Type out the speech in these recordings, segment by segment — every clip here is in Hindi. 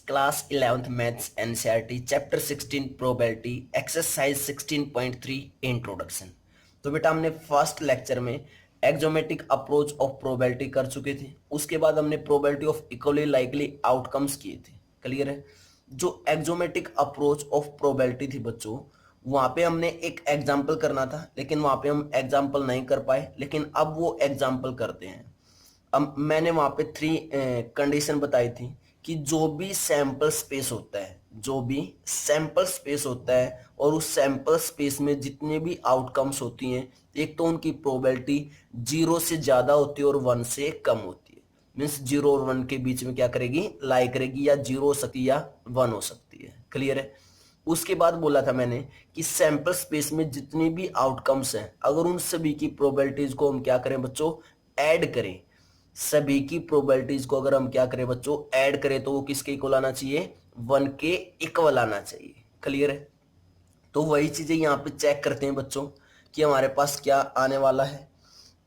Class 11th maths NCERT chapter 16 probability exercise 16.3 introduction. तो बेटा हमने फर्स्ट लेक्चर में एक्सोमेट्रिक अप्रोच ऑफ प्रोबेबिलिटी कर चुके थे। उसके बाद हमने probability of equally likely outcomes किए थे। क्लियर है। जो एक्सोमेट्रिक अप्रोच ऑफ प्रोबेबिलिटी थी बच्चों, वहां पे हमने एक एग्जाम्पल करना था, लेकिन वहां पे हम एग्जाम्पल नहीं कर पाए, लेकिन अब वो एग्जाम्पल करते हैं। अब मैंने वहां पे 3 कंडीशन बताई थी कि जो भी सैंपल स्पेस होता है, जो भी सैंपल स्पेस होता है और उस सैंपल स्पेस में जितने भी आउटकम्स होती हैं, एक तो उनकी प्रोबेबिलिटी 0 से ज्यादा होती है और 1 से कम होती है। मीन्स 0 और 1 के बीच में क्या करेगी, लाई करेगी, या 0 हो सकती है या 1 हो सकती है। क्लियर है। उसके बाद बोला था मैंने कि सैंपल स्पेस में जितनी भी आउटकम्स हैं, अगर उन सभी की प्रोबेबिलिटीज को हम क्या करें बच्चों, ऐड करें, सभी की प्रोबेबिलिटीज को अगर हम क्या करें बच्चों, ऐड करें, तो वो किसके इक्वल आना चाहिए, 1 के इक्वल आना चाहिए। क्लियर है। तो वही चीजें यहाँ पे चेक करते हैं बच्चों कि हमारे पास क्या आने वाला है।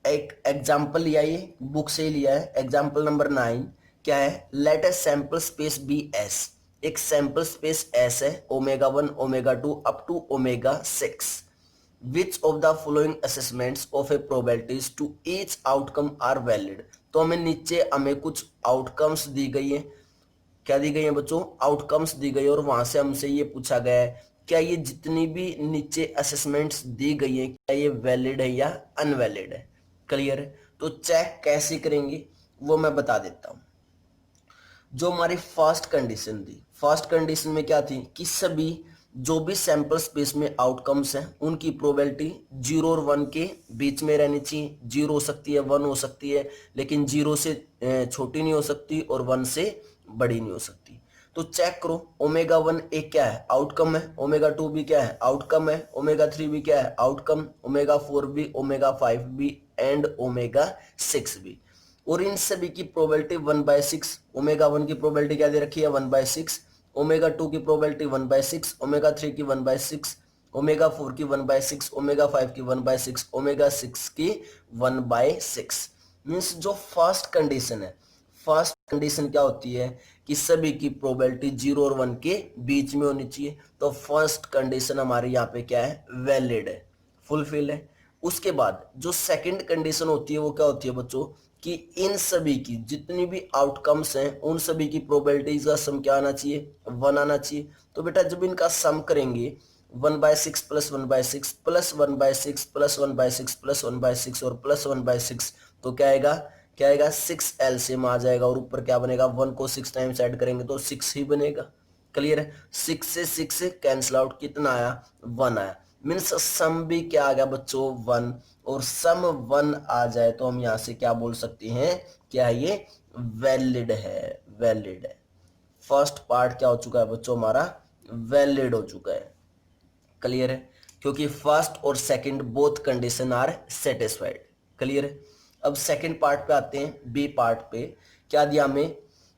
एक एग्जाम्पल लिया, ये बुक से लिया है, एग्जाम्पल नंबर 9। क्या है, let a sample space be S. एक सैंपल स्पेस एस है, omega 1 omega 2 up to omega 6। Which of the following assessments of a probabilities to each outcome are valid. तो हमें नीचे हमें कुछ आउटकम्स दी गई है। क्या दी गई है बच्चों, आउटकम्स दी गई है, और वहां से हमसे ये पूछा गया है क्या ये जितनी भी नीचे असेसमेंट्स दी गई है, क्या ये वैलिड है या अनवैलिड है। क्लियर है। तो चेक कैसे करेंगे वो मैं बता देता हूं। जो हमारी फर्स्ट कंडीशन थी, फर्स्ट कंडीशन में क्या थी कि सभी जो भी सैंपल स्पेस में आउटकम्स हैं उनकी प्रोबेबिलिटी 0 और 1 के बीच में रहनी चाहिए। 0 हो सकती है, 1 हो सकती है, लेकिन 0 से छोटी नहीं हो सकती और 1 से बड़ी नहीं हो सकती। तो चेक करो, ओमेगा 1 एक क्या है, आउटकम है, ओमेगा 2 भी क्या है, आउटकम है, ओमेगा 3 भी क्या है, आउटकम, ओमेगा 4 भी, ओमेगा 5 भी एंड ओमेगा 6 भी। और इन सभी की प्रोबेबिलिटी 1/6। ओमेगा 1 की प्रोबेबिलिटी क्या दे रखी है, 1/6। ओमेगा 2 की प्रोबेबिलिटी 1/6, ओमेगा 3 की 1/6, ओमेगा 4 की 1/6, ओमेगा 5 की 1/6, ओमेगा 6 की 1/6। मीन्स जो फर्स्ट कंडीशन है, फर्स्ट कंडीशन क्या होती है कि सभी की प्रोबेबिलिटी 0 और 1 के बीच में होनी चाहिए। तो फर्स्ट कंडीशन हमारे यहाँ पे क्या है, वैलिड है, फुलफिल है। उसके बाद जो सेकंड कंडीशन होती है वो क्या होती है बच्चों, कि इन सभी की जितनी भी आउटकम्स हैं उन सभी की प्रोबेबिलिटीज का सम क्या आना चाहिए, 1 आना चाहिए। तो बेटा जब इनका सम करेंगे 1/6 प्लस 1/6 प्लस 1/6 प्लस 1/6 प्लस 1/6 और प्लस 1/6, तो क्या आएगा, क्या आएगा, 6 एलसीएम आ जाएगा, और ऊपर क्या बनेगा, 1 को 6 टाइम्स ऐड करेंगे तो 6 ही बनेगा। क्लियर है। 6 से 6 कैंसिल आउट, कितना आया, 1 आया। मीन्स सम भी क्या आ गया बच्चों, 1। और सम 1 आ जाए तो हम यहां से क्या बोल सकते हैं, क्या ये वैलिड है, वैलिड है। फर्स्ट पार्ट क्या हो चुका है बच्चों, हमारा वैलिड हो चुका है। क्लियर है। क्योंकि फर्स्ट और second both condition are satisfied. Clear है। अब सेकंड पार्ट पे आते हैं, बी पार्ट पे। क्या दिया हमें,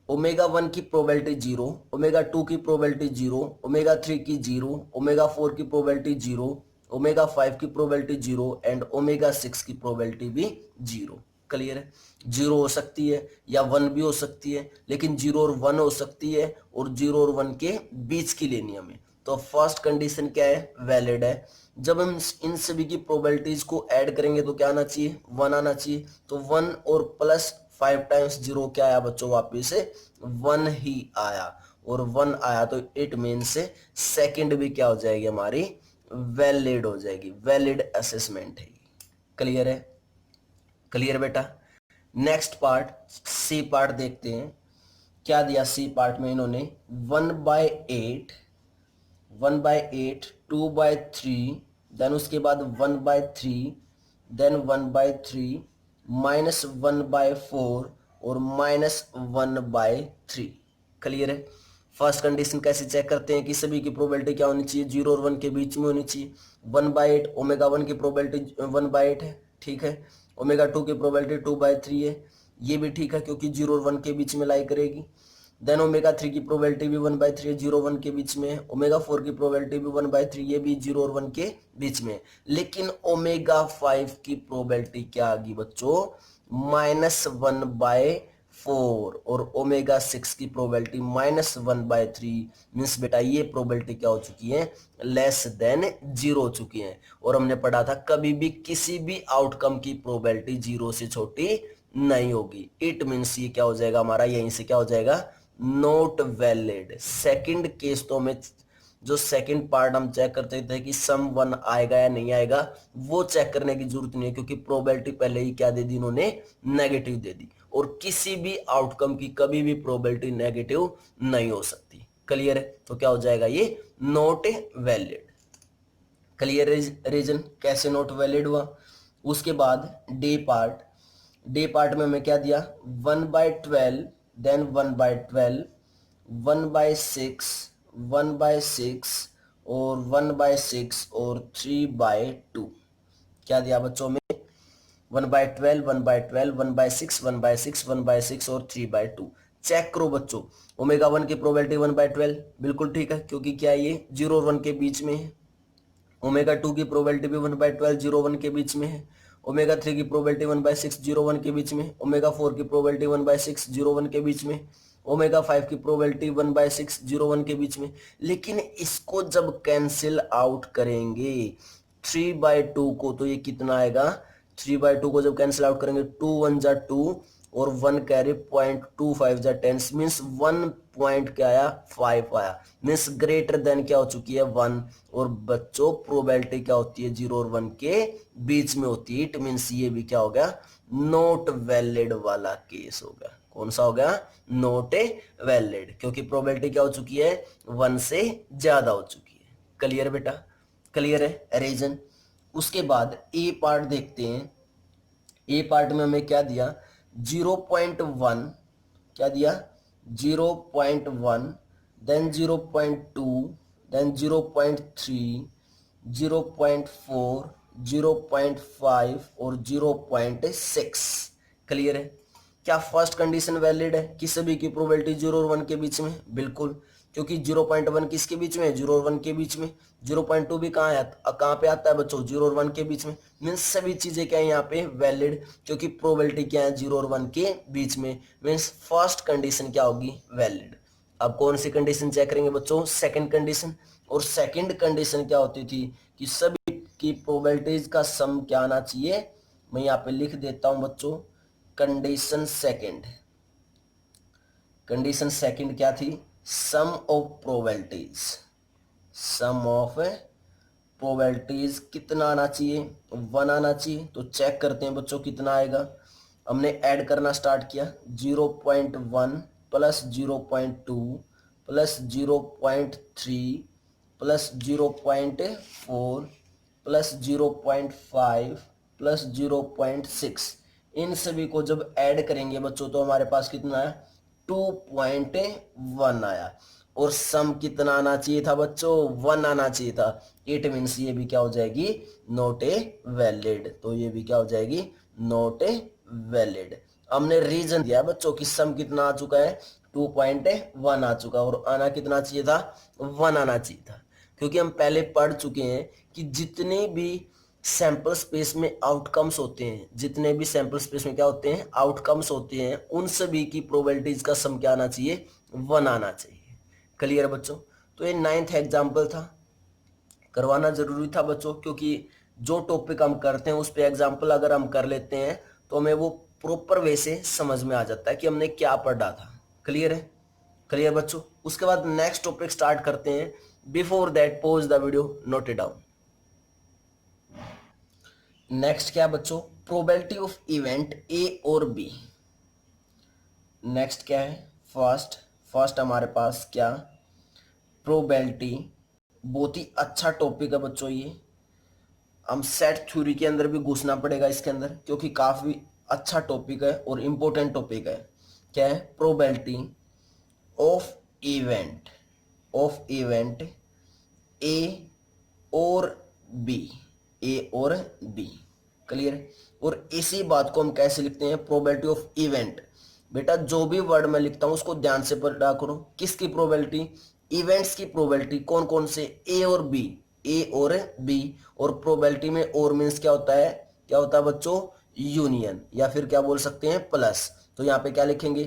ओमेगा 1 की प्रोबेबिलिटी 0, ओमेगा 2 की प्रोबेबिलिटी 0, ओमेगा 3 की 0, ओमेगा 4 की प्रोबेबिलिटी 0, ओमेगा 5 की प्रोबेबिलिटी 0 एंड ओमेगा 6 की प्रोबेबिलिटी भी 0। क्लियर है। 0 हो सकती है या 1 भी हो सकती है, लेकिन 0 और 1 हो सकती है, और 0 और 1 के बीच की लेनी हमें। तो फर्स्ट कंडीशन क्या है, वैलिड है। जब हम इन सभी की प्रोबेबिलिटीज को ऐड करेंगे तो क्या आना चाहिए, 1 आना चाहिए। तो 1 और प्लस 5 टाइम्स 0 क्या आया बच्चों, वापिस से 1 ही आया, और 1 आया तो इट मीन से सेकंड भी क्या हो जाएगी हमारी, वैलिड हो जाएगी, वैलिड असेसमेंट है। क्लियर है, क्लियर बेटा। नेक्स्ट पार्ट, सी पार्ट देखते हैं। क्या दिया सी पार्ट में इन्होंने, 1/8, 1/8, 2/3, देन उसके बाद 1/3, देन 1/3, -1/4 और -1/3। क्लियर है। फर्स्ट कंडीशन कैसे चेक करते हैं कि सभी की प्रोबेबिलिटी क्या होनी चाहिए, 0 और 1 के बीच में होनी चाहिए। 1/8 ओमेगा 1 की प्रोबेबिलिटी 1/8 है, ठीक है। ओमेगा 2 की प्रोबेबिलिटी 2/3 है, ये भी ठीक है क्योंकि 0 और 1 के बीच में लाई करेगी। देन ओमेगा 3 की प्रोबेबिलिटी भी 1/3 है, 0 1 के बीच में है। ओमेगा 4 की प्रोबेबिलिटी भी 1/3, ये भी 0 और 1 के बीच में। लेकिन ओमेगा 5 की प्रोबेबिलिटी क्या आ गई बच्चों, -1/5 4 और ओमेगा 6 की प्रोबेबिलिटी -1/3 मीन्स बेटा ये प्रोबेबिलिटी क्या हो चुकी है, लेस देन 0 हो चुकी है। और हमने पढ़ा था कभी भी किसी भी आउटकम की प्रोबेबिलिटी 0 से छोटी नहीं होगी। इट मीन्स ये क्या हो जाएगा हमारा, यहीं से क्या हो जाएगा, नॉट वैलिड। सेकंड केस तो हमें जो सेकंड पार्ट हम चेक करते थे कि सम 1 आएगा या नहीं आएगा, वो चेक करने की जरूरत नहीं है क्योंकि प्रोबेबिलिटी पहले ही क्या दे दी इन्होंने, नेगेटिव दे दी। और किसी भी आउटकम की कभी भी प्रोबेबिलिटी नेगेटिव नहीं हो सकती। क्लियर है? तो क्या हो जाएगा ये, नॉट वैलिड। क्लियर रीजन कैसे नॉट वैलिड हुआ। उसके बाद डे पार्ट में हमें क्या दिया, 1/12, देन 1/12, 1/6, 1/6 और 1/6 और 3/2। क्या दिया बच्चों में, 1/12, 1/12, 1/6, 1/6, 1/6 और 3/2। चेक करो बच्चों, ओमेगा 1 की प्रोबेबिलिटी 1/12 बिल्कुल ठीक है क्योंकि क्या है ये 0 और 1 के बीच में है। ओमेगा 2 की प्रोबेबिलिटी भी 1/12 0 1 के बीच में है। ओमेगा 3 की प्रोबेबिलिटी 1/6 0 1 के बीच में। ओमेगा 4 की प्रोबेबिलिटी 1/6 0 1 के बीच में। ओमेगा 5 की प्रोबेबिलिटी 1/6 0 1 के बीच में। लेकिन इसको जब कैंसिल आउट करेंगे 3/2 को, तो ये कितना आएगा, 3/2 को जब कैंसिल आउट करेंगे 2 1 जा 2 और 1 कैरी 0.25 जा 10 मीन्स 1 पॉइंट क्या आया, 5 आया। मीन्स ग्रेटर देन क्या हो चुकी है, 1। और बच्चों प्रोबेबिलिटी क्या होती है, 0 और 1 के बीच में होती है। इट मीन्स ये भी क्या हो गया, नॉट वैलिड वाला केस हो गया। कौन सा हो गया, नॉट वैलिड, क्योंकि प्रोबेबिलिटी क्या हो चुकी है, 1 से ज्यादा हो चुकी है। क्लियर बेटा, क्लियर है रीजन। उसके बाद ए पार्ट देखते हैं। ए पार्ट में हमें क्या दिया, 0.1, क्या दिया 0.1, देन 0.2, देन 0.3, 0.4, 0.5 और 0.6। क्लियर है? क्या फर्स्ट कंडीशन वैलिड है कि सभी की प्रोबेबिलिटी 0 और 1 के बीच में, बिल्कुल, क्योंकि 0.1 किसके बीच में है, 0 और 1 के बीच में। 0.2 भी कहाँ पे आता है बच्चों, 0 और 1 के बीच में। मीन्स सभी चीजें क्या है यहाँ पे वैलिड, क्योंकि प्रोबेबिलिटी क्या है 0 और 1 के बीच में। मीन्स फर्स्ट कंडीशन क्या होगी, वैलिड। अब कौन सी कंडीशन चेक करेंगे बच्चों, सेकंड कंडीशन। और सेकंड कंडीशन क्या होती थी कि सभी की प्रोबेबिलिटीज का सम क्या आना चाहिए, मैं यहाँ पे लिख देता हूं बच्चों। कंडीशन सेकंड, कंडीशन सेकंड क्या थी, sum of probabilities. Sum of probabilities कितना आना चाहिए, 1 आना चाहिए। तो चेक करते हैं बच्चों कितना आएगा। हमने ऐड करना स्टार्ट किया, 0.1 plus 0.2 plus 0.3 plus 0.4 plus 0.5 plus 0.6। इन सभी को जब ऐड करेंगे बच्चों तो हमारे पास कितना है, 2.1 आया। और सम कितना आना चाहिए था बच्चों, 1 आना चाहिए था। इट मीन्स ये भी क्या हो जाएगी, नॉट ए वैलिड। तो ये भी क्या हो जाएगी, नॉट ए वैलिड। हमने रीजन दिया बच्चों कि सम कितना आ चुका है, 2.1 आ चुका, और आना कितना चाहिए था, 1 आना चाहिए था। क्योंकि हम पहले पढ़ चुके हैं कि जितने भी सैंपल स्पेस में आउटकम्स होते हैं, जितने भी सैंपल स्पेस में क्या होते हैं, आउटकम्स होते हैं, उन सभी की प्रोबेबिलिटीज का सम क्या आना चाहिए, 1 आना चाहिए। क्लियर बच्चों? तो ये 9th एग्जाम्पल था, करवाना जरूरी था बच्चों, क्योंकि जो टॉपिक हम करते हैं उस पे एग्जाम्पल अगर हम कर लेते हैं तो हमें वो प्रॉपर वे से समझ में आ जाता है कि हमने क्या पढ़ा था। क्लियर है? क्लियर बच्चों? उसके बाद नेक्स्ट टॉपिक स्टार्ट करते हैं। Before that pause the video, note it down. Next क्या बच्चों, प्रोबेबिलिटी ऑफ इवेंट ए और बी। नेक्स्ट क्या है, फर्स्ट हमारे पास क्या, प्रोबेबिलिटी। बहुत ही अच्छा टॉपिक है बच्चों ये, हम सेट थ्योरी के अंदर भी घुसना पड़ेगा इसके अंदर, क्योंकि काफी अच्छा टॉपिक है और इम्पोर्टेंट टॉपिक है। क्या है, प्रोबेबिलिटी ऑफ इवेंट, ए और बी, ए और बी। क्लियर? और इसी बात को हम कैसे लिखते हैं, प्रोबेबिलिटी ऑफ इवेंट। बेटा जो भी वर्ड मैं लिखता हूं उसको ध्यान से पढ़ा करो। किसकी प्रोबेबिलिटी, इवेंट्स की प्रोबेबिलिटी। कौन कौन से, ए और बी, ए और बी। और प्रोबेबिलिटी में और मीन्स क्या होता है, क्या होता है बच्चों, यूनियन, या फिर क्या बोल सकते हैं, प्लस। तो यहाँ पे क्या लिखेंगे,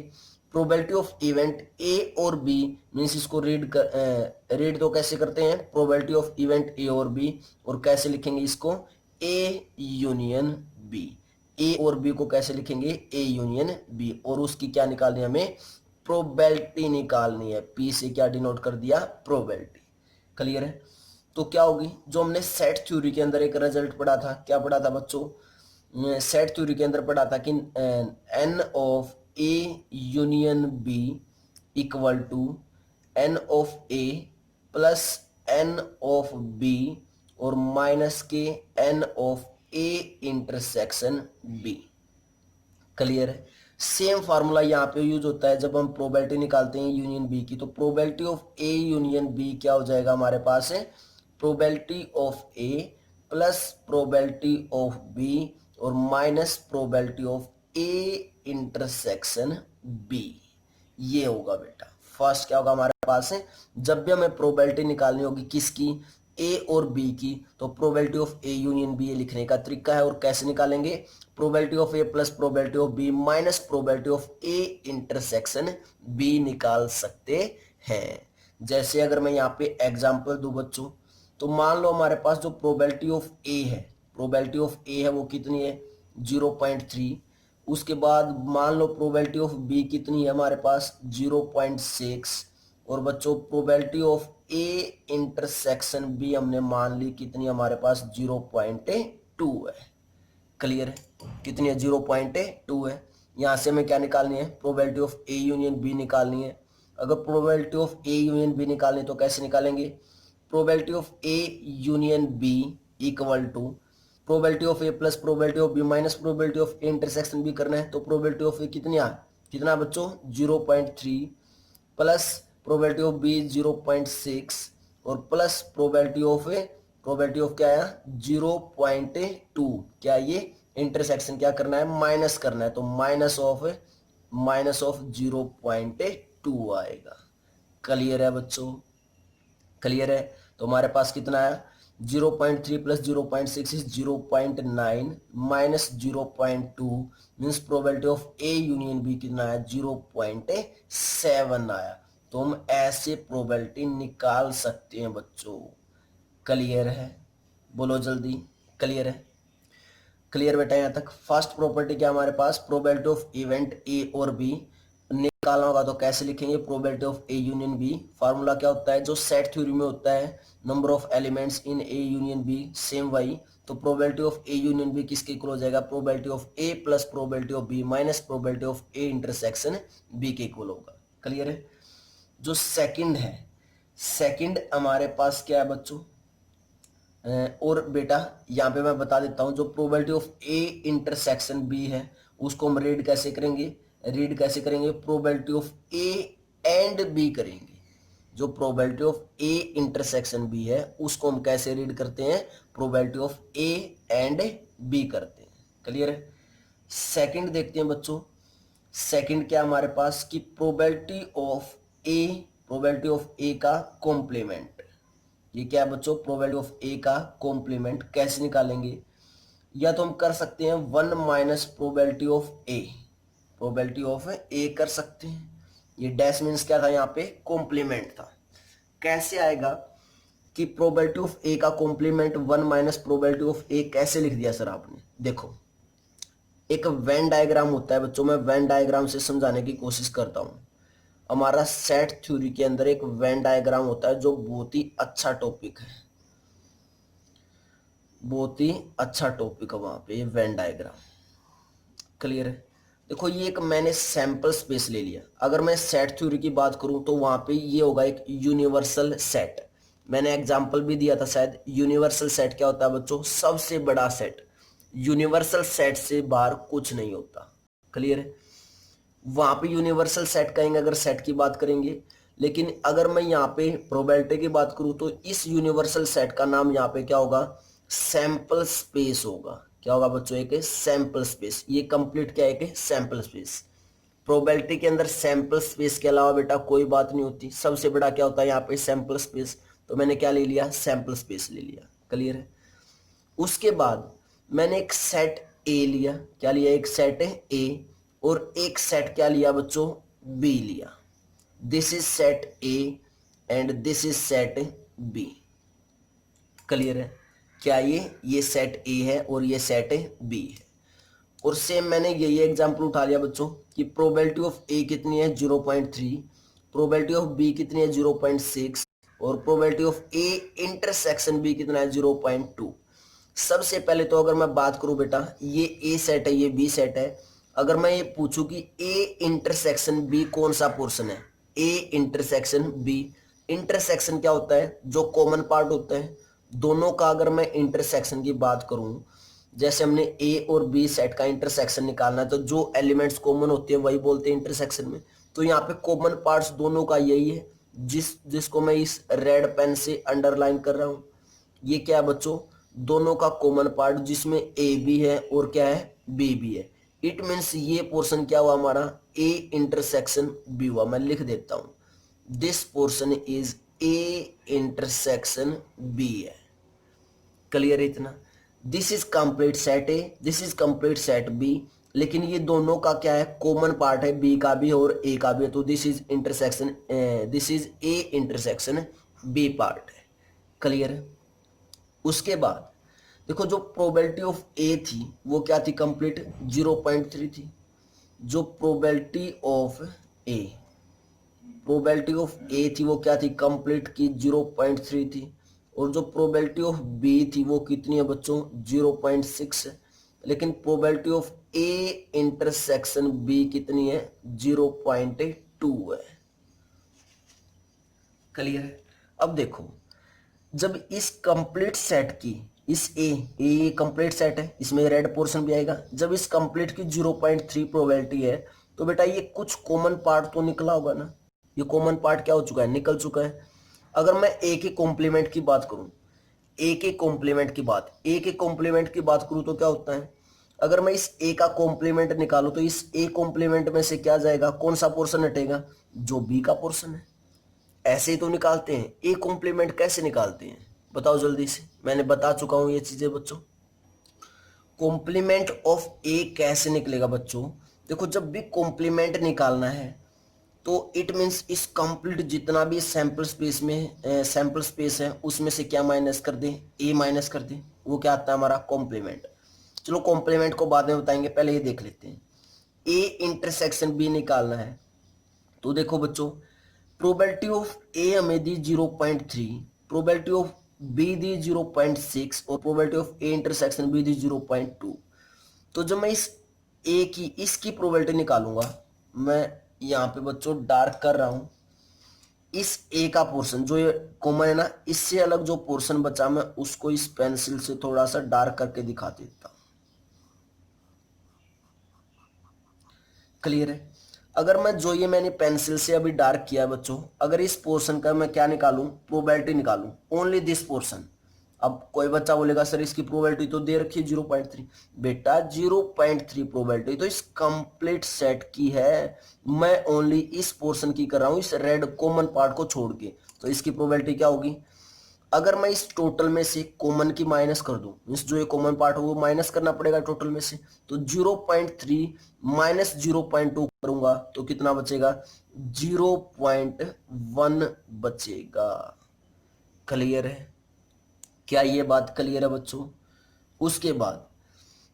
प्रोबेबिलिटी ऑफ इवेंट ए और बी, मीन्स इसको रीड तो कैसे करते हैं, प्रोबेबिलिटी ऑफ इवेंट ए और बी, और कैसे लिखेंगे इसको, ए यूनियन बी। ए और बी को कैसे लिखेंगे, ए यूनियन बी, और उसकी क्या निकालनी है हमें, प्रोबेबिलिटी निकालनी है। पी से क्या डिनोट कर दिया, प्रोबेबिलिटी। क्लियर है। तो क्या होगी, जो हमने सेट थ्योरी के अंदर एक रिजल्ट पढ़ा था, क्या पढ़ा था बच्चों, सेट थ्योरी के अंदर पढ़ा था कि n of A union B equal to n of A plus n of B और माइनस के n of A intersection B. Clear है। सेम फार्मूला यहाँ पे यूज होता है जब हम प्रोबेबिलिटी निकालते हैं यूनियन बी की, तो probability of A union B क्या हो जाएगा हमारे पास है, probability of A plus probability of B और minus probability of A intersection B. ये होगा बेटा। फर्स्ट क्या होगा हमारे पास है, जब भी हमें प्रोबेबिलिटी निकालनी होगी किसकी, ए और बी की, तो probability of A union B लिखने का तरीका है। और कैसे निकालेंगे, probability of A plus probability of B minus probability of A intersection B निकाल सकते हैं। जैसे अगर मैं यहाँ पे एग्जांपल दूं बच्चों, तो मान लो हमारे पास जो प्रोबेबिलिटी ऑफ ए है, प्रोबेबिलिटी ऑफ ए है वो कितनी है, 0.3। उसके बाद मान लो प्रोबेबिलिटी ऑफ बी कितनी है हमारे पास, 0.6। और बच्चों probability of A intersection B हमने मान ली कितनी हमारे पास, 0.2 है। क्लियर है, कितनी है, 0.2 है। यहां से हमें क्या निकालनी है, probability of A union B निकालनी है। अगर probability of A union B निकालनी है तो कैसे निकालेंगे, probability of A union B equal to probability of A plus probability of B minus probability of A intersection B करना है। तो प्रोबेबिलिटी ऑफ ए कितना बच्चों, 0.3 प्लस प्रोबेबिलिटी ऑफ बी 0.6 और प्लस प्रोबेबिलिटी ऑफ क्या है, 0.2। क्या ये इंटरसेक्शन क्या करना है, माइनस करना है, तो माइनस ऑफ 0.2 आएगा। क्लियर है बच्चों, क्लियर है। तो हमारे पास कितना है, 0.3 plus 0.6 is 0.9 minus 0.2 means probability of A union B कितना है, 0.7 आया। तो हम ऐसे प्रोबेबिलिटी निकाल सकते हैं बच्चों। क्लियर है, बोलो जल्दी, क्लियर है, क्लियर बेटा। यहाँ तक फर्स्ट प्रॉपर्टी क्या हमारे पास, प्रोबेबिलिटी ऑफ इवेंट ए और बी निकालना होगा तो कैसे लिखेंगे, probability of A union B. Formula क्या होता है, जो सेट थ्योरी में होता है, number of elements in A union B, same वही। तो probability of A union B किसके इक्वल हो जाएगा, probability of A plus probability of B minus probability of A intersection B के इक्वल होगा। क्लियर है। जो सेकंड है, सेकंड हमारे पास क्या है बच्चों, और बेटा यहाँ पे मैं बता देता हूं, जो probability of A intersection B है उसको हम रीड कैसे करेंगे, probability of A and B करेंगे। जो probability of A intersection B है उसको हम कैसे रीड करते हैं, probability of A and B करते हैं। क्लियर है। सेकंड देखते हैं बच्चों, सेकंड क्या हमारे पास कि प्रोबेबिलिटी ऑफ ए का कॉम्प्लीमेंट। ये क्या है बच्चों, प्रोबेबिलिटी ऑफ ए का कॉम्प्लीमेंट कैसे निकालेंगे, या तो हम कर सकते हैं 1 माइनस प्रोबेबिलिटी ऑफ ए कर सकते हैं। ये डैश मीन्स क्या था, यहाँ पे कॉम्प्लीमेंट था। कैसे आएगा कि प्रोबेबिलिटी ऑफ ए का कॉम्प्लीमेंट 1 माइनस प्रोबेबिलिटी ऑफ ए कैसे लिख दिया सर आपने, देखो एक वेन डायग्राम होता है बच्चों, मैं वेन डायग्राम से समझाने की कोशिश करता हूं। हमारा सेट थ्योरी के अंदर एक वेन डायग्राम होता है जो बहुत ही अच्छा टॉपिक है, बहुत ही अच्छा टॉपिक है वहां पे ये वेन डायग्राम। क्लियर है। देखो ये एक मैंने सैंपल स्पेस ले लिया। अगर मैं सेट थ्योरी की बात करूं तो वहां पे ये होगा एक यूनिवर्सल सेट। मैंने एग्जांपल भी दिया था शायद। यूनिवर्सल सेट क्या होता है बच्चों, सबसे बड़ा सेट। यूनिवर्सल सेट से बाहर कुछ नहीं होता। क्लियर है। वहां पे यूनिवर्सल सेट कहेंगे अगर सेट की बात करेंगे, लेकिन अगर मैं यहाँ पे प्रोबेबिलिटी की बात करूं तो इस यूनिवर्सल सेट का नाम यहाँ पे क्या होगा, सैंपल स्पेस होगा। क्या होगा बच्चों, एक सैंपल स्पेस। ये कंप्लीट क्या है, एक सैंपल स्पेस। प्रोबेबिलिटी के अंदर सैंपल स्पेस के अलावा बेटा कोई बात नहीं होती, सबसे बड़ा क्या होता है यहाँ पे, सैंपल स्पेस। तो मैंने क्या ले लिया, सैंपल स्पेस ले लिया। क्लियर है। उसके बाद मैंने एक सेट ए लिया। क्या लिया, एक सेट है ए, और एक सेट क्या लिया बच्चों, बी लिया। This is set A and this is set B. Clear है? क्या ये सेट ए है और ये सेट बी है। और सेम मैंने यही एग्जांपल उठा लिया बच्चों कि प्रोबेबिलिटी ऑफ ए कितनी है 0.3, प्रोबेबिलिटी ऑफ बी कितनी है 0.6 और probability of A intersection B कितना है 0.2। सबसे पहले तो अगर मैं बात करूं बेटा, ये ए सेट है, ये बी सेट है। अगर मैं ये पूछूं कि ए इंटरसेक्शन बी कौन सा पोर्शन है, ए इंटरसेक्शन बी, इंटरसेक्शन क्या होता है, जो कॉमन पार्ट होता है दोनों का। अगर मैं इंटरसेक्शन की बात करूं, जैसे हमने ए और बी सेट का इंटरसेक्शन निकालना है तो जो एलिमेंट्स कॉमन होते हैं वही बोलते हैं इंटरसेक्शन में। तो यहाँ पे कॉमन पार्ट्स दोनों का यही है, जिसको मैं इस रेड पेन से अंडरलाइन कर रहा हूं। ये क्या है बच्चों, दोनों का कॉमन पार्ट जिसमें ए भी है और क्या है, बी भी है। इट मीन्स ये पोर्शन क्या हुआ हमारा, ए इंटरसेक्शन बी हुआ। मैं लिख देता हूं, this portion is A intersection B है। क्लियर है इतना? This is complete set A, this is complete set B, लेकिन ये दोनों का क्या है, कॉमन पार्ट है, बी का भी और ए का भी है। तो this is intersection, this is A intersection B part है। क्लियर है? उसके बाद देखो, जो प्रोबेबिलिटी ऑफ ए थी वो क्या थी, कंप्लीट 0.3 थी। जो probability of A, probability of A थी वो क्या थी, कंप्लीट की 0.3 थी। और जो प्रोबेबिलिटी ऑफ बी थी वो कितनी है बच्चों, 0.6 है। लेकिन probability of A intersection B कितनी है, 0.2 है। क्लियर है? अब देखो, जब इस कंप्लीट सेट की, इस ए कंप्लीट सेट है, इसमें रेड पोर्शन भी आएगा। जब इस कंप्लीट की 0.3 प्रोबेबिलिटी है तो बेटा ये कुछ कॉमन पार्ट तो निकला होगा ना। ये कॉमन पार्ट क्या हो चुका है, निकल चुका है। अगर मैं ए के कॉम्प्लीमेंट की बात करूं, ए के कॉम्प्लीमेंट की बात करूं तो क्या होता है, अगर मैं इस ए का कॉम्प्लीमेंट निकालूं तो इस ए कॉम्प्लीमेंट में से क्या जाएगा, कौन सा पोर्शन हटेगा, जो बी का पोर्शन है। ऐसे ही तो निकालते हैं। ए कॉम्प्लीमेंट कैसे निकालते हैं बताओ जल्दी से, मैंने बता चुका हूं ये चीजें बच्चों। कॉम्प्लीमेंट ऑफ ए कैसे निकलेगा बच्चों, देखो जब भी कॉम्प्लीमेंट निकालना है तो इट मीन्स इस कंप्लीट जितना भी सैंपल स्पेस में सैंपल स्पेस है उसमें से क्या माइनस कर दें, ए माइनस कर दें। वो क्या आता है हमारा कॉम्प्लीमेंट। चलो कॉम्प्लीमेंट को बाद में बताएंगे, पहले ये देख लेते हैं। ए इंटरसेक्शन बी निकालना है तो देखो बच्चों, प्रोबेबिलिटी ऑफ ए हमें दी 0.3, प्रोबेबिलिटी ऑफ बी दी 0.6 और probability of A intersection be the 0.2। तो जब मैं इस ए की, इसकी प्रोबेबिलिटी निकालूंगा, मैं यहाँ पे बच्चों डार्क कर रहा हूं। इस ए का पोर्शन जो ये कॉमन है ना, इससे अलग जो पोर्शन बचा मैं उसको इस पेंसिल से थोड़ा सा डार्क करके दिखा देता हूं। क्लियर है? अगर मैं जो ये मैंने पेंसिल से अभी डार्क किया बच्चों, अगर इस पोर्शन का मैं क्या निकालूं, प्रोबेबिलिटी निकालूं, ओनली दिस पोर्शन। अब कोई बच्चा बोलेगा सर इसकी प्रोबेबिलिटी तो दे रखी है 0.3। बेटा 0.3 प्रोबेबिलिटी तो इस कंप्लीट सेट की है, मैं ओनली इस पोर्शन की कर रहा हूं, इस रेड कॉमन पार्ट को छोड़ के। तो इसकी प्रोबेबिलिटी क्या होगी, अगर मैं इस टोटल में से कॉमन की माइनस कर दूं, मींस जो ये कॉमन पार्ट है वो माइनस करना पड़ेगा टोटल में से, तो 0.3 माइनस 0.2 करूंगा तो कितना बचेगा, 0.1 बचेगा। क्लियर है? क्या ये बात क्लियर है बच्चों? उसके बाद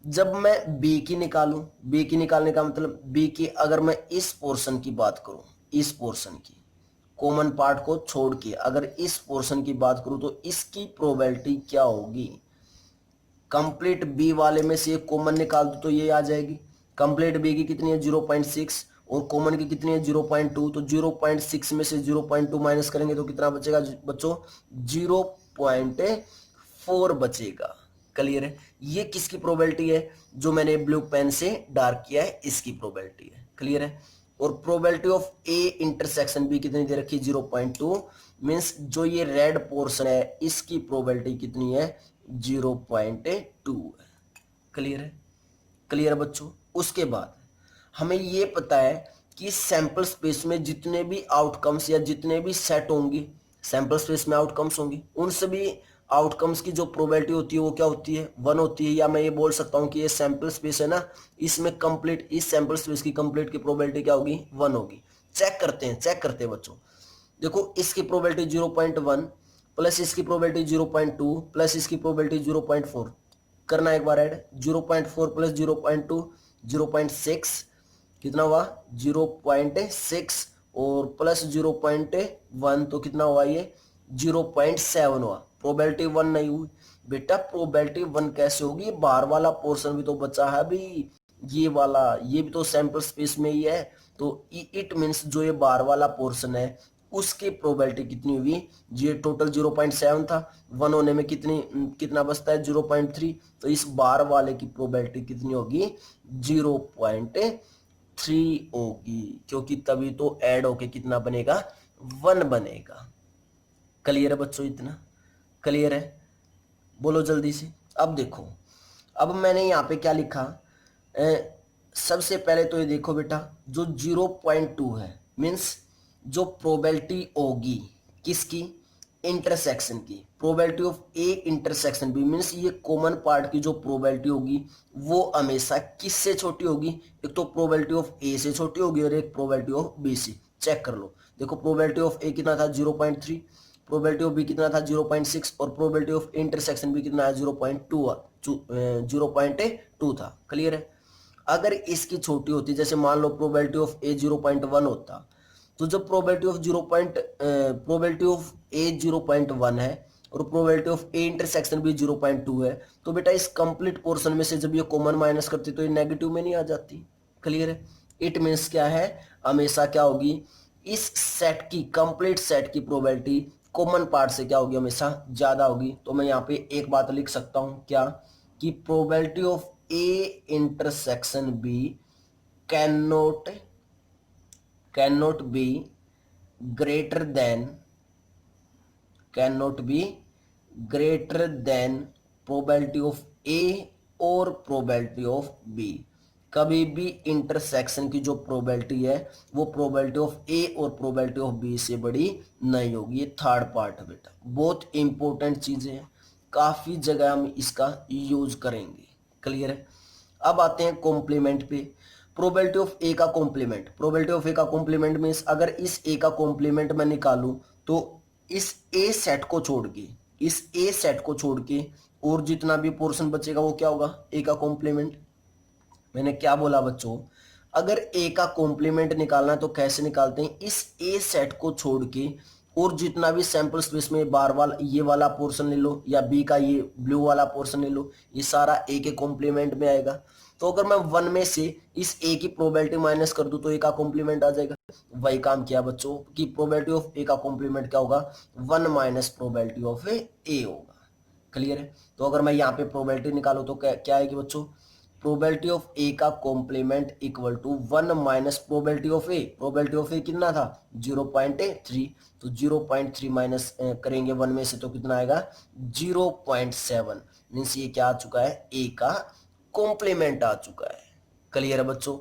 जब मैं बी की निकालूं, बी की निकालने का मतलब बी की, अगर मैं इस पोर्शन की बात करूं, इस पोर्शन की कॉमन पार्ट को छोड़ के अगर इस पोर्शन की बात करूं तो इसकी प्रोबेबिलिटी क्या होगी, कंप्लीट बी वाले में से कॉमन निकाल दो तो ये आ जाएगी। कंप्लीट बी की कितनी है 0.6 और कॉमन की कितनी है 0.2, तो 0.6 में से 0.2 माइनस करेंगे तो कितना बचेगा बच्चों, 0.4 बचेगा। क्लियर है? ये किसकी प्रोबेबिलिटी है, जो मैंने ब्लू पेन से डार्क किया है इसकी प्रोबेबिलिटी है। क्लियर है? और probability of A intersection B कितनी दे रखी है 0.2, मीन्स जो ये रेड पोर्शन है इसकी प्रोबेबिलिटी कितनी है 0.2 है। क्लियर है? क्लियर बच्चों? उसके बाद हमें ये पता है कि सैंपल स्पेस में जितने भी आउटकम्स या जितने भी सेट होंगे, सैंपल स्पेस में आउटकम्स होंगी, उन सभी आउटकम्स की जो प्रोबेबिलिटी होती है वो क्या होती है, 1 होती है। या मैं ये बोल सकता हूँ कि ये सैंपल स्पेस है ना, इसमें कंप्लीट, इस सैंपल स्पेस की कंप्लीट की प्रोबेबिलिटी क्या होगी, 1 होगी। चेक करते हैं बच्चों। देखो इसकी प्रोबेबिलिटी 0.1 प्लस इसकी प्रोबेबिलिटी 0.2 प्लस इसकी प्रोबेबिलिटी 0.4 करना एक बार ऐड। 0.4 प्लस 0.2 0.6 कितना हुआ 0.6 और प्लस 0.1 तो कितना हुआ ये 0.7 हुआ। प्रोबेबिलिटी 1 नहीं हुई बेटा, प्रोबेबिलिटी 1 कैसे होगी, बाहर वाला पोर्शन भी तो बचा है अभी, ये वाला, ये भी तो सैंपल स्पेस में ही है। तो इट मीन्स जो ये बाहर वाला पोर्शन है उसकी प्रोबेबिलिटी कितनी हुई, ये टोटल 0.7 था, 1 होने में कितना बचता है 0.3, तो इस बाहर वाले की प्रोबेबिलिटी कितनी होगी 0.3 होगी, क्योंकि तभी तो ऐड होके कितना बनेगा 1 बनेगा। क्लियर है बच्चों, इतना क्लियर है, बोलो जल्दी से। अब देखो, अब मैंने यहाँ पे क्या लिखा, सबसे पहले तो ये देखो बेटा, जो 0.2 है मीन्स जो प्रोबेबिलिटी होगी किसकी, इंटरसेक्शन की, probability of A intersection B, means ये कॉमन पार्ट की जो प्रोबेबिलिटी होगी वो हमेशा किससे छोटी होगी, एक तो प्रोबेबिलिटी ऑफ ए से छोटी होगी और एक प्रोबेबिलिटी ऑफ बी से। चेक कर लो, देखो प्रोबेबिलिटी ऑफ ए कितना था 0.3, प्रोबेबिलिटी ऑफ बी कितना था 0.6 और प्रोबेबिलिटी ऑफ इंटरसेक्शन बी कितना है 0.2 था। क्लियर है। अगर इसकी छोटी होती, जैसे मान लो प्रोबेबिलिटी ऑफ ए 0.1 होता, तो जब प्रोबेबिलिटी ऑफ ए 0.1 है और प्रोबेबिलिटी ऑफ ए इंटरसेक्शन भी 0.2 है, तो बेटा इस कंप्लीट पोर्शन में से जब ये कॉमन माइनस करती तो ये नेगेटिव में नहीं आ जाती। क्लियर है। इट मीन्स क्या है, हमेशा क्या होगी, इस सेट की, कंप्लीट सेट की प्रोबेबिलिटी कॉमन पार्ट से क्या होगी, हमेशा ज्यादा होगी। तो मैं यहाँ पे एक बात लिख सकता हूं क्या, कि probability of A intersection B cannot be greater than probability of A और probability of B। कभी भी इंटरसेक्शन की जो प्रोबेबिलिटी है वो प्रोबेबिलिटी ऑफ ए और प्रोबेबिलिटी ऑफ बी से बड़ी नहीं होगी। ये थर्ड पार्ट है बेटा, बहुत इंपॉर्टेंट चीजें हैं, काफी जगह हम इसका यूज करेंगे। क्लियर है। अब आते हैं कॉम्प्लीमेंट पे। प्रोबेबिलिटी ऑफ ए का कॉम्प्लीमेंट, प्रोबेबिलिटी ऑफ ए का कॉम्प्लीमेंट मीन्स अगर इस ए का कॉम्प्लीमेंट मैं निकालूं तो इस ए सेट को छोड़ के और जितना भी पोर्शन बचेगा वो क्या होगा, ए का कॉम्प्लीमेंट। मैंने क्या बोला बच्चों, अगर ए का कॉम्प्लीमेंट निकालना है तो कैसे निकालते हैं, इस ए सेट को छोड़ के और जितना भी सैंपल स्पेस में बार वाला ये वाला पोर्शन ले लो या बी का ये ब्लू वाला पोर्शन ले लो, ये सारा ए के कॉम्प्लीमेंट में आएगा। तो अगर मैं 1 में से इस ए की प्रोबेबिलिटी माइनस कर दूं तो ए का कॉम्प्लीमेंट आ जाएगा। वही काम किया बच्चों कि प्रोबेबिलिटी ऑफ ए का कॉम्प्लीमेंट क्या होगा, 1 माइनस प्रोबेबिलिटी ऑफ ए होगा। क्लियर है। तो अगर मैं यहाँ पे प्रोबेबिलिटी निकालू तो क्या आएगी बच्चों, प्रोबेबिलिटी ऑफ ए का complement equal to 1 minus probability of A. Probability of A कितना था 0.3, तो 0.3 माइनस करेंगे 1 में से तो कितना आएगा 0.7, मीन्स ये क्या आ चुका है, ए का कॉम्प्लीमेंट आ चुका है। क्लियर है बच्चों।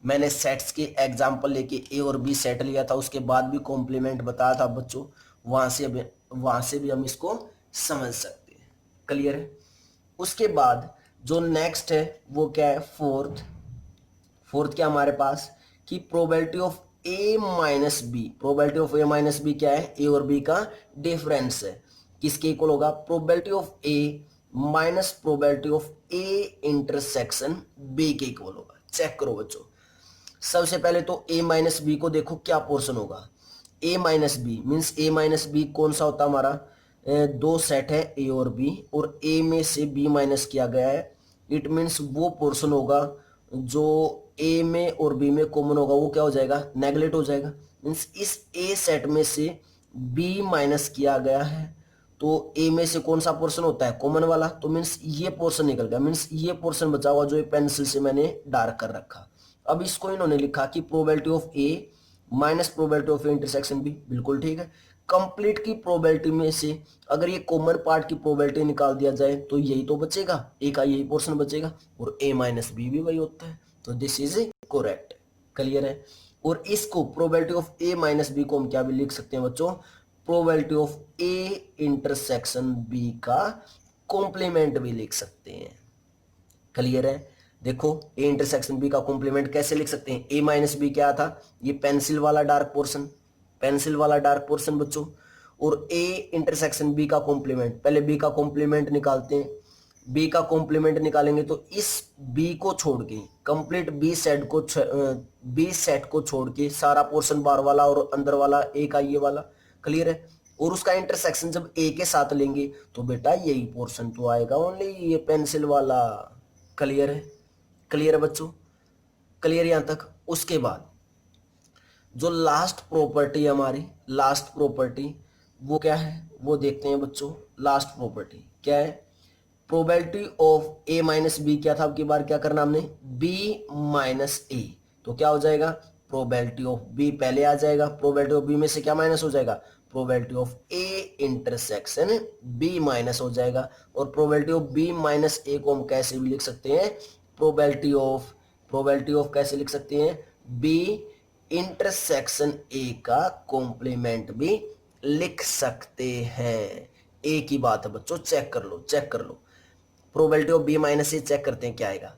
मैंने सेट्स के एग्जांपल लेके ए और बी सेट लिया था, उसके बाद भी कॉम्प्लीमेंट बताया था बच्चों, वहां से भी हम इसको समझ सकते हैं। क्लियर है। उसके बाद जो नेक्स्ट है वो क्या है, फोर्थ क्या हमारे पास कि probability of A minus B. Probability of A minus B क्या है, ए और बी का डिफरेंस है, किसके इक्वल होगा, probability of A minus probability of A intersection B के इक्वल होगा। चेक करो बच्चों, सबसे पहले तो ए माइनस बी को देखो क्या पोर्शन होगा, ए माइनस बी मीन्स ए माइनस बी कौन सा होता है हमारा, दो सेट है ए और बी और ए में से बी माइनस किया गया है। इट मीन्स वो पोर्शन होगा जो ए में और बी में कॉमन होगा वो क्या हो जाएगा, नेगलेक्ट हो जाएगा। मीन्स इस ए सेट में से बी माइनस किया गया है तो ए में से कौन सा पोर्शन होता है, कॉमन वाला, तो मीन्स ये पोर्शन निकल गया। मीन्स ये पोर्शन बचा हुआ जो पेंसिल से मैंने डार्क कर रखा। अब इसको इन्होंने लिखा कि probability of A minus probability of intersection B, बिल्कुल ठीक है। कंप्लीट की प्रोबेबिलिटी में से अगर ये कॉमन पार्ट की प्रोबेबिलिटी निकाल दिया जाए तो यही तो बचेगा, ए का यही पोर्शन बचेगा और ए माइनस बी भी वही होता है, तो दिस इज करेक्ट। क्लियर है। और इसको probability of A minus B को हम क्या भी लिख सकते हैं बच्चों, probability of A intersection B का कॉम्प्लीमेंट भी लिख सकते हैं। क्लियर है? देखो ए इंटरसेक्शन बी का कॉम्प्लीमेंट कैसे लिख सकते हैं? ए माइनस बी क्या था? ये पेंसिल वाला डार्क पोर्शन, पेंसिल वाला डार्क पोर्शन बच्चों। और ए इंटरसेक्शन बी का कॉम्प्लीमेंट, पहले बी का कॉम्प्लीमेंट निकालते हैं। बी का कॉम्प्लीमेंट निकालेंगे तो इस बी को छोड़ के, कंप्लीट बी सेट को छोड़ के सारा पोर्शन बाहर वाला और अंदर वाला ए का ये वाला। क्लियर है? और उसका इंटरसेक्शन जब ए के साथ लेंगे तो बेटा यही पोर्शन तो आएगा, ओनली ये पेंसिल वाला। क्लियर है? क्लियर है बच्चों? क्लियर यहां तक? उसके बाद जो लास्ट प्रॉपर्टी हमारी, लास्ट प्रॉपर्टी वो क्या है वो देखते हैं बच्चों। लास्ट प्रॉपर्टी क्या है? Probability of A minus B क्या था? अब की बार क्या करना हमने? B minus A. तो क्या हो जाएगा? प्रोबेबिलिटी ऑफ बी पहले आ जाएगा, प्रोबेबिलिटी ऑफ बी में से क्या माइनस हो जाएगा? Probability of A intersection B minus हो जाएगा। और probability of B minus A को हम कैसे भी लिख सकते हैं? प्रोबेबिलिटी ऑफ कैसे लिख सकते हैं? बी इंटरसेक्शन ए का कॉम्प्लीमेंट भी लिख सकते हैं। ए की बात है बच्चों, चेक कर लो, चेक कर लो। Probability of B minus A check करते हैं क्या आएगा।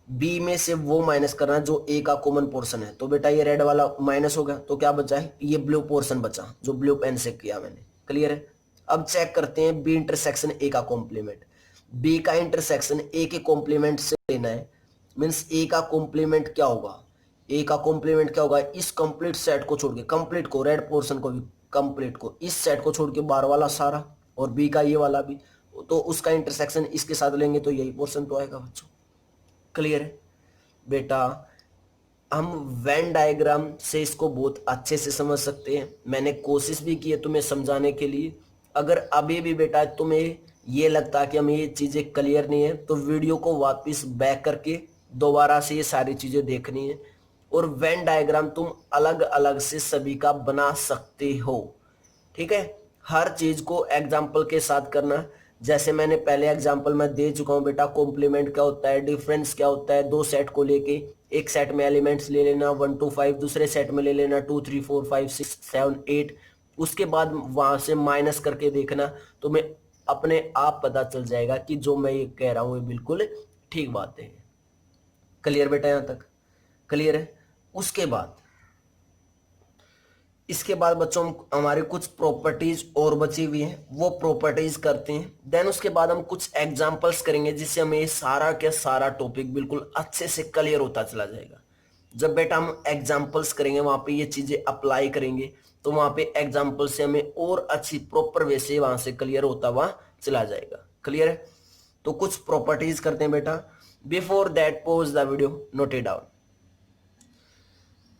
बी में से वो माइनस करना जो ए का कॉमन पोर्शन है। तो बेटा ये रेड वाला माइनस हो गया, तो क्या बचा है? ये ब्लू पोर्शन बचा, जो ब्लू पेन से किया मैंने। क्लियर है? अब चेक करते हैं बी इंटरसेक्शन ए का कॉम्प्लीमेंट। बी का इंटरसेक्शन ए के कॉम्प्लीमेंट से लेना है, मीन्स ए का कॉम्प्लीमेंट क्या होगा? ए का कॉम्प्लीमेंट क्या होगा? इस कंप्लीट सेट को छोड़ के, कंप्लीट को, रेड पोर्शन को भी, कंप्लीट को, इस सेट को छोड़ के बाहर वाला सारा, और बी का ये वाला भी, तो उसका इंटरसेक्शन इसके साथ लेंगे तो यही पोर्शन तो आएगा बच्चों। क्लियर है? बेटा हम वेन डायग्राम से इसको बहुत अच्छे से समझ सकते हैं। मैंने कोशिश भी की है तुम्हें समझाने के लिए। अगर अभी भी बेटा तुम्हें ये लगता है कि हमें ये चीज़ें क्लियर नहीं है तो वीडियो को वापस बैक करके दोबारा से ये सारी चीज़ें देखनी है। और वेन डायग्राम तुम अलग अलग से सभी का बना सकते हो। ठीक है? हर चीज को एग्जाम्पल के साथ करना। जैसे मैंने पहले एग्जाम्पल में दे चुका हूं बेटा, कॉम्प्लीमेंट क्या होता है, डिफरेंस क्या होता है। दो सेट को लेके, एक सेट में एलिमेंट्स ले लेना 1 to 5, दूसरे सेट में ले लेना 2 3 4 5 6 7 8, उसके बाद वहां से माइनस करके देखना। तो मैं अपने आप पता चल जाएगा कि जो मैं ये कह रहा हूं ये बिल्कुल ठीक बात है। क्लियर बेटा? यहां तक क्लियर है? उसके बाद, इसके बाद बच्चों हमारी कुछ प्रॉपर्टीज और बची हुई हैं, वो प्रॉपर्टीज करते हैं। देन उसके बाद हम कुछ एग्जांपल्स करेंगे जिससे हमें सारा के सारा टॉपिक बिल्कुल अच्छे से क्लियर होता चला जाएगा। जब बेटा हम एग्जांपल्स करेंगे वहां पे ये चीजें अप्लाई करेंगे तो वहां पे एग्जांपल से हमें और अच्छी प्रॉपर वे से वहां से क्लियर होता हुआ चला जाएगा। क्लियर है? तो कुछ प्रॉपर्टीज करते हैं बेटा। Before that pause the video, note it down.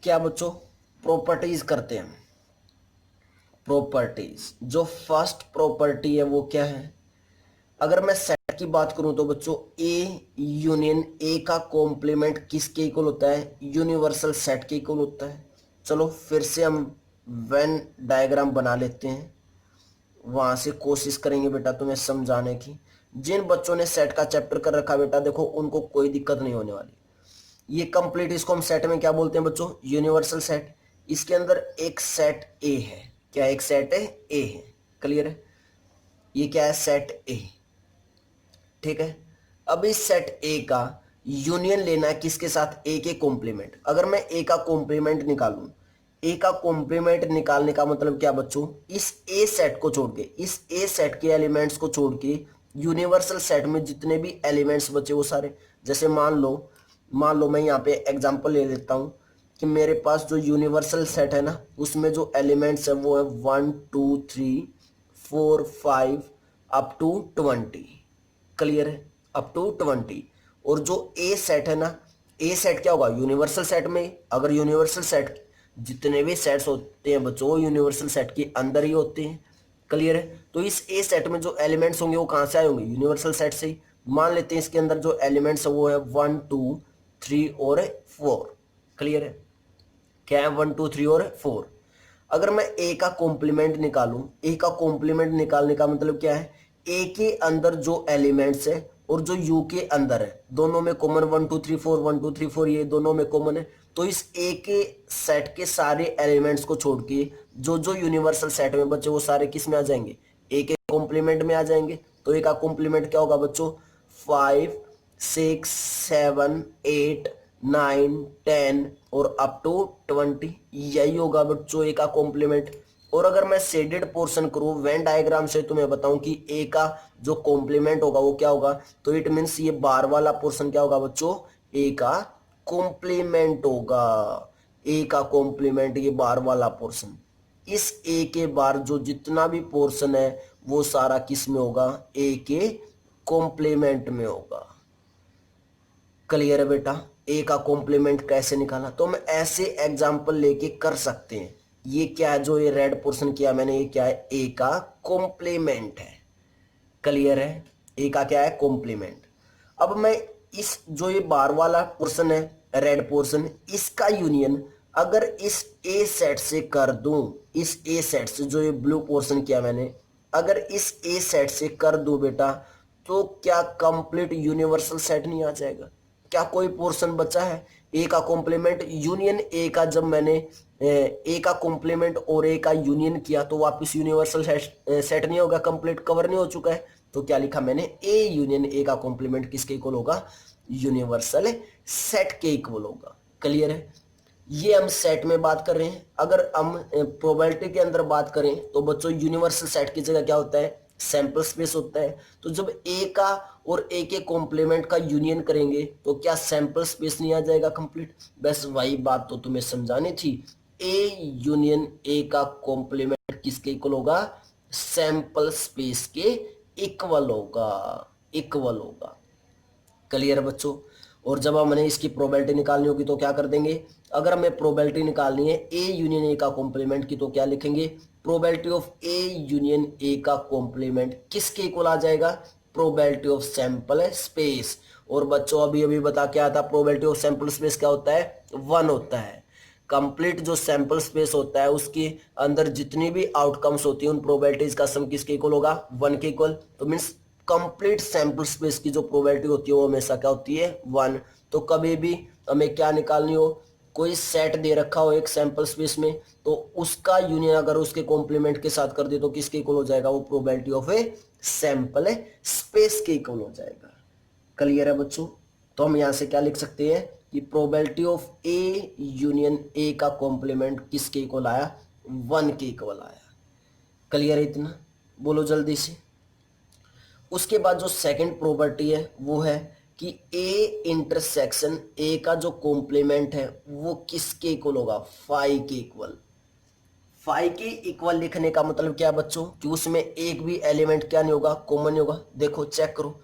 क्या बच्चों? प्रॉपर्टीज करते हैं। प्रॉपर्टीज, जो फर्स्ट प्रॉपर्टी है वो क्या है? अगर मैं सेट की बात करूं तो बच्चों ए यूनियन ए का कॉम्प्लीमेंट किसके इक्वल होता है? यूनिवर्सल सेट के इक्वल होता है। चलो फिर से हम वेन डायग्राम बना लेते हैं, वहां से कोशिश करेंगे बेटा तुम्हें समझाने की। जिन बच्चों ने सेट का चैप्टर कर रखा बेटा देखो उनको कोई दिक्कत नहीं होने वाली। ये कंप्लीट, इसको हम सेट में क्या बोलते हैं बच्चों? Universal set. इसके अंदर एक सेट ए है। क्या एक सेट है? ए है। क्लियर है? ये क्या है? सेट ए। ठीक है? अब इस सेट ए का यूनियन लेना है किसके साथ? ए के कॉम्प्लीमेंट। अगर मैं ए का कॉम्प्लीमेंट निकालूं, ए का कॉम्प्लीमेंट निकालने का मतलब क्या बच्चों? इस ए सेट को छोड़ के, इस ए सेट के एलिमेंट्स को छोड़ के यूनिवर्सल सेट में जितने भी एलिमेंट्स बचे वो सारे, जैसे मान लो मैं यहाँ पे एग्जांपल ले लेता हूँ कि मेरे पास जो यूनिवर्सल सेट है ना उसमें जो एलिमेंट्स है वो है 1 2 3 4 5 अप टू 20। क्लियर है? Up to 20। और जो ए सेट है ना, ए सेट क्या होगा? यूनिवर्सल सेट में, अगर यूनिवर्सल सेट जितने भी सेट्स होते हैं बच्चों वो यूनिवर्सल सेट के अंदर ही होते हैं। क्लियर है? तो इस ए सेट में जो एलिमेंट्स होंगे वो कहाँ से आए होंगे? यूनिवर्सल सेट से ही। मान लेते हैं इसके अंदर जो एलिमेंट्स है वो है 1 2 3 और 4। क्लियर है? क्या है? 1 2 3 और 4। अगर मैं ए का कॉम्प्लीमेंट निकालूं, ए का कॉम्प्लीमेंट निकालने का मतलब क्या है? ए के अंदर जो एलिमेंट्स है और जो यू के अंदर है दोनों में कॉमन 1 2 3 4 1 2 3 4 ये दोनों में कॉमन है, तो इस ए के सेट के सारे एलिमेंट्स को छोड़ के जो जो यूनिवर्सल सेट में बच्चे वो सारे किस में आ जाएंगे, ए के कॉम्प्लीमेंट में आ जाएंगे। तो ए का कॉम्प्लीमेंट क्या होगा बच्चों, 5 6 7 8 9 10 और अप टू 20, यही होगा बच्चों ए का कॉम्प्लीमेंट। और अगर मैं शेडेड पोर्शन करूं वेन डायग्राम से तो मैं बताऊं कि ए का जो कॉम्प्लीमेंट होगा वो क्या होगा, तो इट मीन्स ये बार वाला पोर्शन क्या होगा बच्चों, ए का कॉम्प्लीमेंट होगा। ए का कॉम्प्लीमेंट ये बार वाला पोर्शन, इस ए के बार जो जितना भी पोर्शन है वो सारा किस में होगा, ए के कॉम्प्लीमेंट में होगा। क्लियर है बेटा, ए का कॉम्प्लीमेंट कैसे निकाला, तो हम ऐसे एग्जांपल लेके कर सकते हैं। ये क्या है, जो ये रेड पोर्शन किया मैंने, ये क्या है, ए का कॉम्प्लीमेंट है। क्लियर है, ए का क्या है, कॉम्प्लीमेंट। अब मैं इस जो ये बार वाला पोर्शन है रेड पोर्शन, इसका यूनियन अगर इस ए सेट से कर दूं, इस ए सेट से जो ये ब्लू पोर्शन किया मैंने, अगर इस ए सेट से कर दूं बेटा, तो क्या कंप्लीट यूनिवर्सल सेट नहीं आ जाएगा, क्या कोई पोर्शन बचा है, ए का कॉम्प्लीमेंट यूनियन ए का, जब मैंने ए का कॉम्प्लीमेंट और ए का यूनियन किया तो वापस यूनिवर्सल सेट नहीं होगा, कंप्लीट कवर नहीं हो चुका है, तो क्या लिखा मैंने, ए यूनियन ए का कॉम्प्लीमेंट किसके इक्वल होगा, यूनिवर्सल सेट के इक्वल होगा। क्लियर है, ये हम सेट में बात कर रहे हैं। अगर हम प्रोबेबिलिटी के अंदर बात करें तो बच्चों यूनिवर्सल सेट की जगह क्या होता है, सैंपल स्पेस होता है। तो जब ए का और ए के कॉम्प्लीमेंट का यूनियन करेंगे तो क्या सैंपल स्पेस नहीं आ जाएगा कंप्लीट, बस वही बात तो तुम्हें समझानी थी। ए यूनियन ए का कॉम्प्लीमेंट किसके इक्वल होगा, सैंपल स्पेस के इक्वल होगा, इक्वल होगा। क्लियर है बच्चों, और जब हमने इसकी प्रोबेबिलिटी निकालनी होगी तो क्या कर देंगे, अगर हमें प्रोबेबिलिटी निकालनी है ए यूनियन ए का कॉम्प्लीमेंट की, तो क्या लिखेंगे, probability of A union A का कॉम्प्लीमेंट किसके इक्वल आ जाएगा, प्रोबेबिलिटी ऑफ सैंपल स्पेस। और बच्चों अभी अभी बता के आया था, प्रोबेबिलिटी ऑफ सैंपल स्पेस क्या होता है, 1 होता है। कंप्लीट जो सैंपल स्पेस होता है उसके अंदर जितनी भी आउटकम्स होती है उन प्रोबेबिलिटीज का सम किसके इक्वल होगा, 1 के इक्वल। तो मीन्स कंप्लीट सैंपल स्पेस की जो प्रोबेबिलिटी होती है वो हमेशा क्या होती है, 1। तो कभी भी हमें क्या निकालनी हो, कोई सेट दे रखा हो एक सैंपल स्पेस में, तो उसका यूनियन अगर उसके कॉम्प्लीमेंट के साथ कर दे तो किसके इक्वल हो जाएगा, वो probability of A sample space के इक्वल हो जाएगा। क्लियर है बच्चों, तो हम यहां से क्या लिख सकते हैं कि probability of A union A का कॉम्प्लीमेंट किसके इक्वल आया, 1 के इक्वल आया। क्लियर है इतना, बोलो जल्दी से। उसके बाद जो सेकंड प्रॉपर्टी है वो है कि ए इंटरसेक्शन ए का जो कॉम्प्लीमेंट है वो किसके इक्वल होगा, फाई के इक्वल। फाई के इक्वल लिखने का मतलब क्या है बच्चों, कि उसमें एक भी एलिमेंट क्या नहीं होगा, कॉमन नहीं होगा। देखो चेक करो,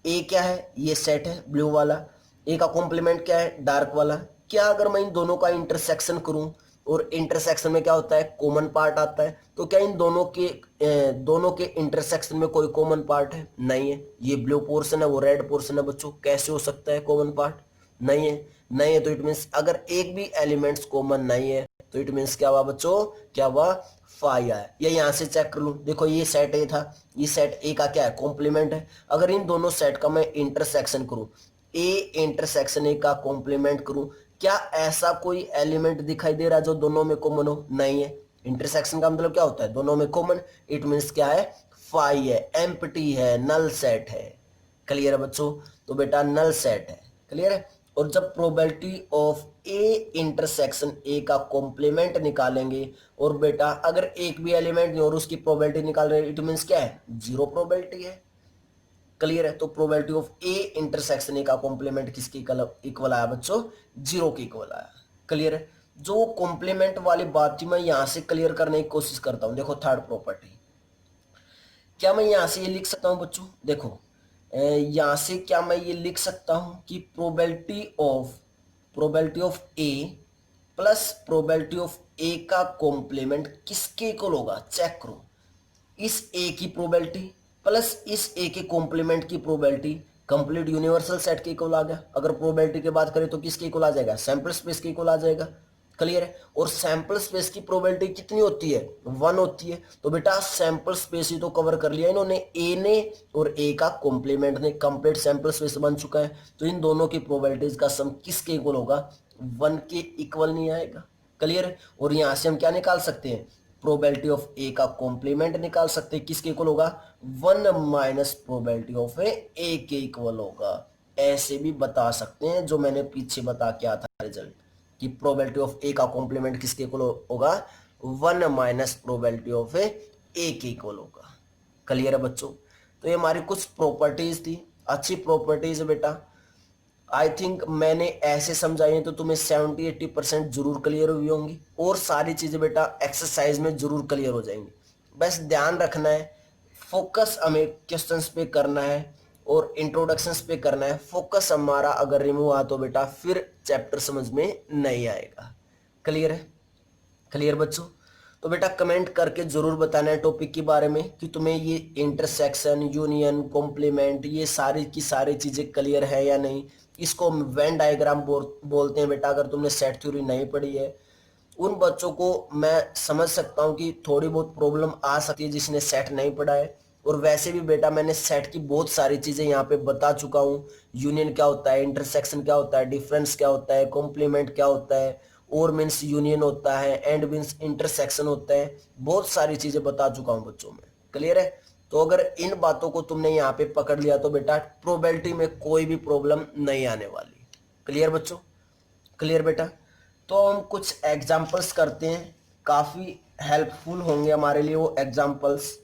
ए क्या है, ये सेट है ब्लू वाला, ए का कॉम्प्लीमेंट क्या है, डार्क वाला। क्या अगर मैं इन दोनों का इंटरसेक्शन करूं, और इंटरसेक्शन में क्या होता है, कॉमन पार्ट आता है, तो क्या इन दोनों के इंटरसेक्शन में कोई कॉमन पार्ट है, नहीं है। ये ब्लू पोर्शन है वो रेड पोर्शन है बच्चों, कैसे हो सकता है कॉमन पार्ट, नहीं है। नहीं है तो इट मीन्स अगर एक भी एलिमेंट्स कॉमन नहीं है तो इट मीन्स क्या हुआ बच्चों, क्या हुआ, फाई आया। ये यहां से चेक कर लूं, देखो ये सेट ए था, ये सेट ए का क्या है, कॉम्प्लीमेंट है। अगर इन दोनों सेट का मैं इंटरसेक्शन करूं, ए इंटरसेक्शन ए का कॉम्प्लीमेंट करूं, क्या ऐसा कोई एलिमेंट दिखाई दे रहा है जो दोनों में कॉमन हो, नहीं है। इंटरसेक्शन का मतलब क्या होता है, दोनों में कॉमन, इट मीन्स क्या है, फाई है, एम्प्टी है, नल सेट है। क्लियर है बच्चों, तो बेटा नल सेट है। क्लियर है, और जब probability of A intersection A का कॉम्प्लीमेंट निकालेंगे, और बेटा अगर एक भी एलिमेंट नहीं और उसकी प्रोबेबिलिटी निकाल रहे हैं, इट मीन्स क्या है, 0 प्रोबेबिलिटी है। क्लियर है, तो probability of A intersection A का कॉम्प्लीमेंट किसके इक्वल आया बच्चों, 0 के इक्वल आया। क्लियर है, जो कॉम्प्लीमेंट वाली बात थी मैं यहां से क्लियर करने की कोशिश करता हूं। देखो थर्ड प्रॉपर्टी, क्या मैं यहां से ये लिख सकता हूं बच्चों, देखो यहां से क्या मैं ये लिख सकता हूं कि probability of A plus probability of A का कॉम्प्लीमेंट किसके इक्वल होगा, चेक करो। इस ए की प्रोबेबिलिटी प्लस इस ए के कॉम्प्लीमेंट की प्रोबेबिलिटी कंप्लीट यूनिवर्सल सेट के इक्वल आ गया। अगर प्रोबेबिलिटी की बात करें तो किसके इक्वल आ जाएगा, सैंपल स्पेस के इक्वल आ जाएगा। क्लियर है। और सैंपल स्पेस की प्रोबेबिलिटी कितनी होती है, 1 होती है। तो बेटा सैंपल स्पेस ही तो कवर कर लिया इन्होंने, ए ने और ए का कॉम्प्लीमेंट ने, कंप्लीट सैंपल स्पेस बन चुका है। तो इन दोनों की प्रोबेबिलिटीज का सम किसके इक्वल होगा, 1 के इक्वल नहीं आएगा। क्लियर है। और यहां से हम क्या निकाल सकते हैं, प्रोबेबिलिटी ऑफ ए का कॉम्प्लीमेंट निकाल सकते हैं, किसके इक्वल होगा, 1 माइनस प्रोबेबिलिटी ऑफ ए के इक्वल होगा। ऐसे भी बता सकते हैं, जो मैंने पीछे बता के आया था रिजल्ट, कि प्रोबेबिलिटी ऑफ ए का कॉम्प्लीमेंट किसके इक्वल होगा, 1 माइनस प्रोबेबिलिटी ऑफ ए के इक्वल होगा। क्लियर है बच्चों। तो ये हमारी कुछ प्रॉपर्टीज थी, अच्छी प्रॉपर्टीज है बेटा। आई थिंक मैंने ऐसे समझाई है तो तुम्हें 70-80% जरूर क्लियर हुई होंगी, और सारी चीजें बेटा एक्सरसाइज में जरूर क्लियर हो जाएंगी। बस ध्यान रखना है, फोकस हमें क्वेश्चंस पे करना है और इंट्रोडक्शंस पे करना है। फोकस हमारा अगर रिमूव हुआ तो बेटा फिर चैप्टर समझ में नहीं आएगा। क्लियर है। क्लियर बच्चों। तो बेटा कमेंट करके जरूर बताना है टॉपिक के बारे में कि तुम्हें ये इंटरसेक्शन, यूनियन, कॉम्प्लीमेंट, ये सारी की सारी चीजें क्लियर है या नहीं। इसको हम वेन डायग्राम बोलते हैं बेटा। अगर तुमने सेट थ्योरी नहीं पढ़ी है, उन बच्चों को मैं समझ सकता हूँ कि थोड़ी बहुत प्रॉब्लम आ सकती है जिसने सेट नहीं पढ़ा है। और वैसे भी बेटा मैंने सेट की बहुत सारी चीजें यहाँ पे बता चुका हूँ। यूनियन क्या होता है, इंटरसेक्शन क्या होता है, डिफरेंस क्या होता है, कॉम्प्लीमेंट क्या होता है, और मीन्स यूनियन होता है, एंड मीन्स इंटरसेक्शन होता है। बहुत सारी चीजें बता चुका हूँ बच्चों में। क्लियर है। तो अगर इन बातों को तुमने यहाँ पे पकड़ लिया तो बेटा प्रोबेबिलिटी में कोई भी प्रॉब्लम नहीं आने वाली। क्लियर बच्चों। क्लियर बेटा। तो हम कुछ एग्जाम्पल्स करते हैं, काफ़ी हेल्पफुल होंगे हमारे लिए वो एग्जाम्पल्स।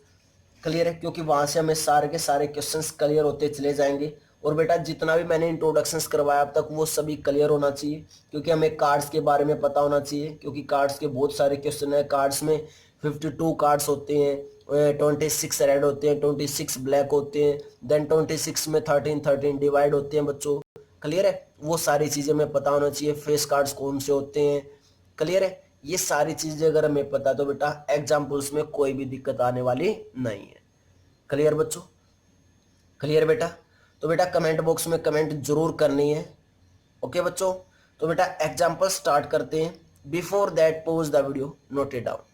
क्लियर है, क्योंकि वहां से हमें सारे के सारे क्वेश्चंस क्लियर होते चले जाएंगे। और बेटा जितना भी मैंने इंट्रोडक्शंस करवाया अब तक वो सभी क्लियर होना चाहिए, क्योंकि हमें कार्ड्स के बारे में पता होना चाहिए, क्योंकि कार्ड्स के बहुत सारे क्वेश्चन है। कार्ड्स में 52 कार्ड्स होते हैं, 26 रेड होते हैं, 26 ब्लैक होते हैं, देन 26 में 13 डिवाइड होते हैं बच्चों। क्लियर है। वो सारी चीजें हमें पता होना चाहिए। फेस कार्ड्स कौन से होते हैं। क्लियर है। ये सारी चीजें अगर हमें पता तो बेटा एग्जाम्पल्स में कोई भी दिक्कत आने वाली नहीं है। क्लियर बच्चों। क्लियर बेटा। तो बेटा कमेंट बॉक्स में कमेंट जरूर करनी है। ओके बच्चों। तो बेटा एग्जाम्पल स्टार्ट करते हैं। Before that pause the video, note it down.